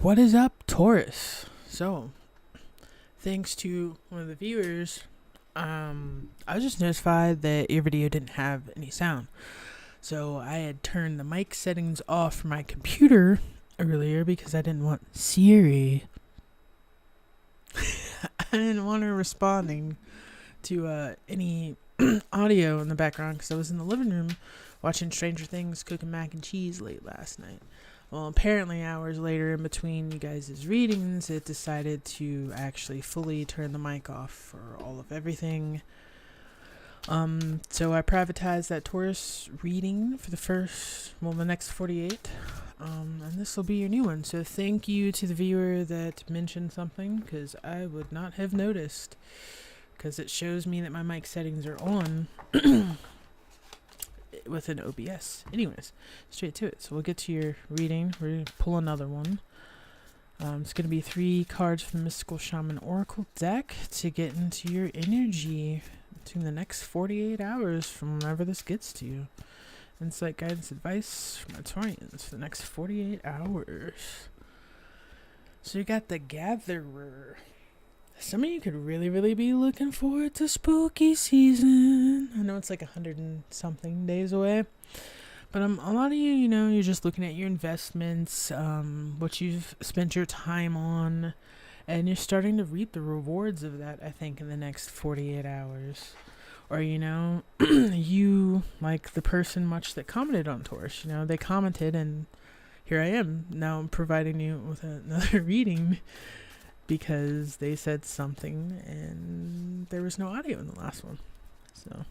What is up, Taurus? So, thanks to one of the viewers, I was just notified that your video didn't have any sound. So, I had turned the mic settings off for my computer earlier because I didn't want Siri. I didn't want her responding to any audio in the background because I was in the living room watching Stranger Things, cooking mac and cheese late last night. Well, apparently hours later, in between you guys' readings, it decided to actually fully turn the mic off for all of everything. So I privatized that Taurus reading for the next 48. And this will be your new one. So thank you to the viewer that mentioned something, because I would not have noticed, because it shows me that my mic settings are on. With an OBS. Anyways, straight to it. So we'll get to your reading. We're going to pull another one. It's going to be 3 cards from the Mystical Shaman Oracle deck to get into your energy between the next 48 hours from whenever this gets to you. Insight, guidance, advice from Taurians for the next 48 hours. So you got the Gatherer. Some of you could really be looking forward to spooky season. I know it's like 100 and something days away, but a lot of you, you're just looking at your investments, what you've spent your time on, and you're starting to reap the rewards of that, I think, in the next 48 hours. Or, you, like the person much that commented on Taurus, they commented, and here I am, now I'm providing you with another reading, because they said something and there was no audio in the last one. So,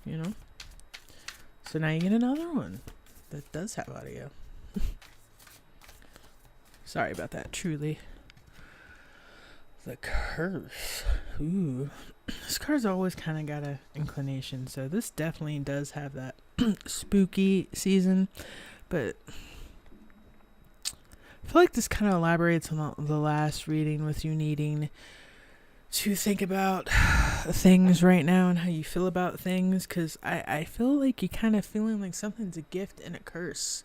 So now you get another one that does have audio. Sorry about that, truly. The Curse. Ooh. This card's always kind of got an inclination, so this definitely does have that spooky season, but I feel like this kind of elaborates on the last reading, with you needing to think about things right now and how you feel about things, because I feel like you're kind of feeling like something's a gift and a curse.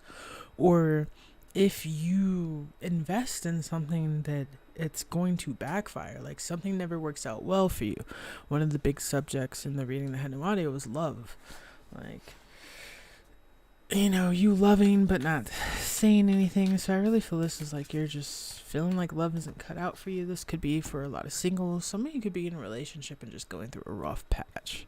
Or if you invest in something that it's going to backfire, like something never works out well for you. One of the big subjects in the reading that had no audio was love. Like, you loving but not saying anything. So I really feel this is like you're just feeling like love isn't cut out for you. This could be for a lot of singles. Some of you could be in a relationship and just going through a rough patch.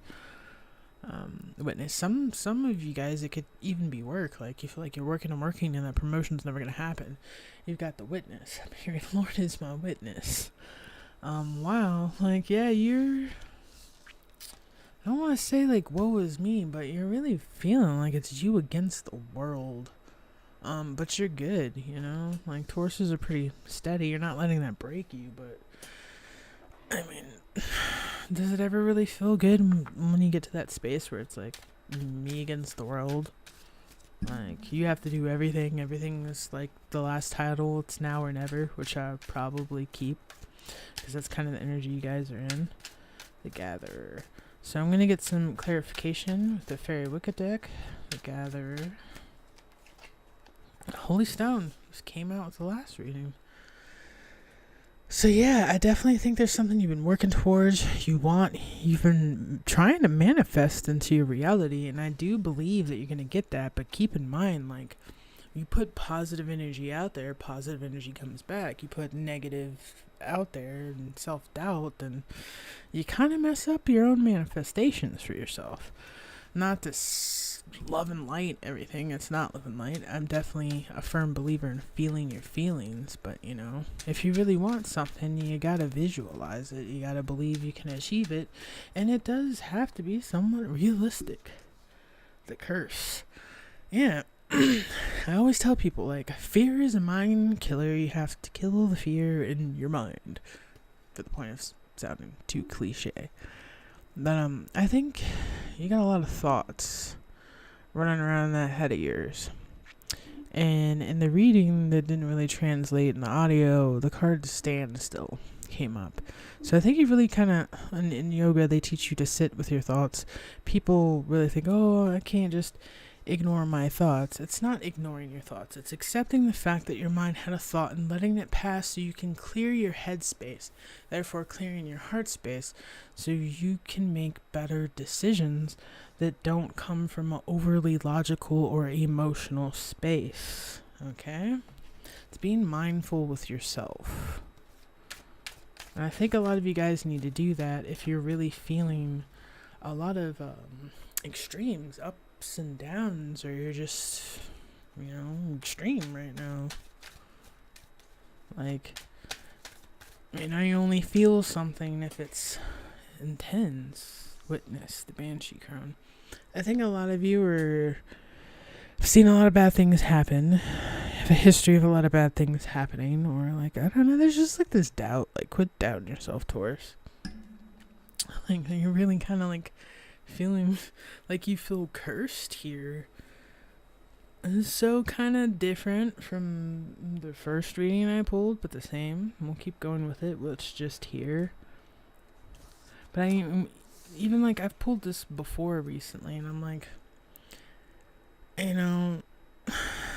Witness. Some of you guys, it could even be work. Like you feel like you're working and that promotion's never going to happen. You've got the Witness. I'm hearing, Lord is my witness. Wow. Like, yeah, I don't want to say like woe is me, but you're really feeling like it's you against the world. But you're good, like Tauruses are pretty steady. You're not letting that break you, but I mean, does it ever really feel good when you get to that space where it's like me against the world? Like, you have to do everything. Everything is like the last title. It's now or never, which I would probably keep, because that's kind of the energy you guys are in. The Gatherer. So I'm going to get some clarification with the Faery Wicca deck. The Gatherer. Holy Stone just came out with the last reading. So yeah, I definitely think there's something you've been working towards. You've been trying to manifest into your reality, and I do believe that you're going to get that. But keep in mind, like, you put positive energy out there, positive energy comes back. You put negative out there and self-doubt, and you kind of mess up your own manifestations for yourself. Not this love and light everything. It's not love and light. I'm definitely a firm believer in feeling your feelings, but if you really want something, you gotta visualize it. You gotta believe you can achieve it, and it does have to be somewhat realistic. The Curse. Yeah. I always tell people, like, fear is a mind killer. You have to kill the fear in your mind, for the point of sounding too cliche. But I think you got a lot of thoughts running around in that head of yours. And in the reading that didn't really translate in the audio, the card Stand Still came up. So I think you really kind of, in yoga, they teach you to sit with your thoughts. People really think, oh, I can't just ignore my thoughts. It's not ignoring your thoughts. It's accepting the fact that your mind had a thought and letting it pass so you can clear your head space, therefore clearing your heart space so you can make better decisions that don't come from an overly logical or emotional space. Okay? It's being mindful with yourself. And I think a lot of you guys need to do that if you're really feeling a lot of extremes, ups and downs, or you're just, extreme right now. Like, you only feel something if it's intense. Witness the Banshee Crown. I think a lot of you have seen a lot of bad things happen, have a history of a lot of bad things happening, or I don't know, there's just this doubt. Quit doubting yourself, Taurus. You're really kind of feeling like you feel cursed here. It's so kind of different from the first reading I pulled, but the same. We'll keep going with it. It's just here. But even I've pulled this before recently, and I'm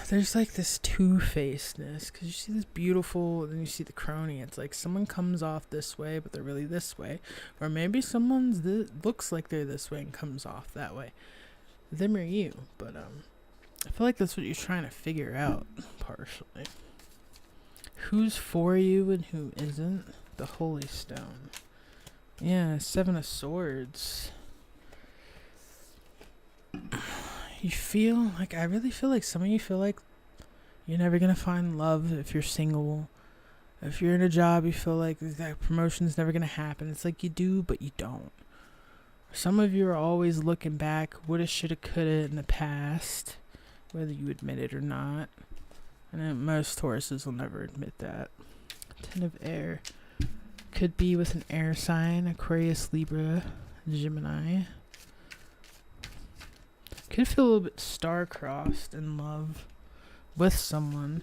there's this two-facedness, because you see this beautiful, then you see the crony. It's someone comes off this way, but they're really this way. Or maybe someone's looks like they're this way and comes off that way. Them or you. But I feel like that's what you're trying to figure out, partially. Who's for you and who isn't? The Holy Stone. Yeah, 7 of Swords. You feel I really feel some of you feel you're never gonna find love if you're single. If you're in a job, you feel that promotion's never gonna happen. It's you do, but you don't. Some of you are always looking back, woulda, shoulda, coulda in the past, whether you admit it or not. And most Tauruses will never admit that. 10 of Air. Could be with an air sign, Aquarius, Libra, Gemini. Could feel a little bit star-crossed in love with someone.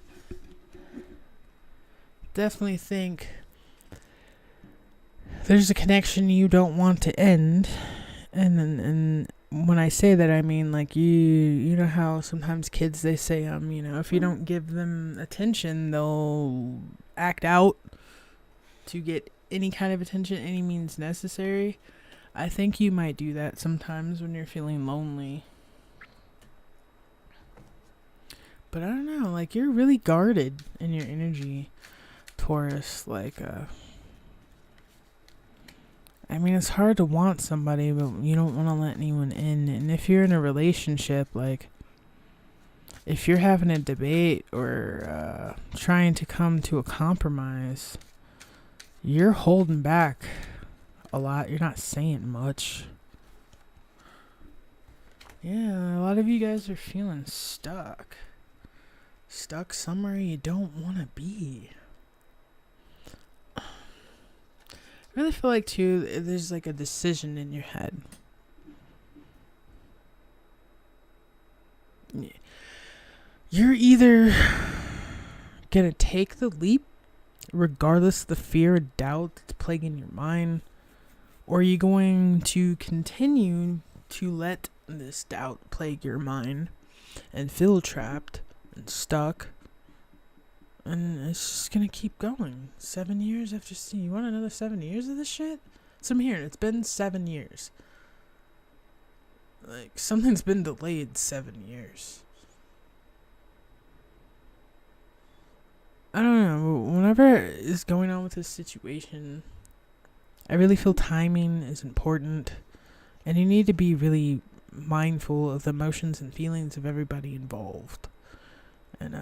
Definitely think there's a connection you don't want to end. And when I say that, I mean you know how sometimes kids, they say if you don't give them attention, they'll act out to get any kind of attention, any means necessary. I think you might do that sometimes when you're feeling lonely. But I don't know, you're really guarded in your energy, Taurus. It's hard to want somebody, but you don't want to let anyone in. And if you're in a relationship, if you're having a debate or trying to come to a compromise, you're holding back a lot. You're not saying much. Yeah, a lot of you guys are feeling stuck. Stuck somewhere you don't want to be. I really feel too, there's a decision in your head. You're either gonna take the leap, regardless of the fear and doubt that's plaguing your mind, or are you going to continue to let this doubt plague your mind and feel trapped and stuck, and it's just gonna keep going? 7 years after seeing, you want another 7 years of this shit? So I'm hearing it's been 7 years. Something's been delayed 7 years. I don't know, whatever is going on with this situation, I really feel timing is important, and you need to be really mindful of the emotions and feelings of everybody involved. And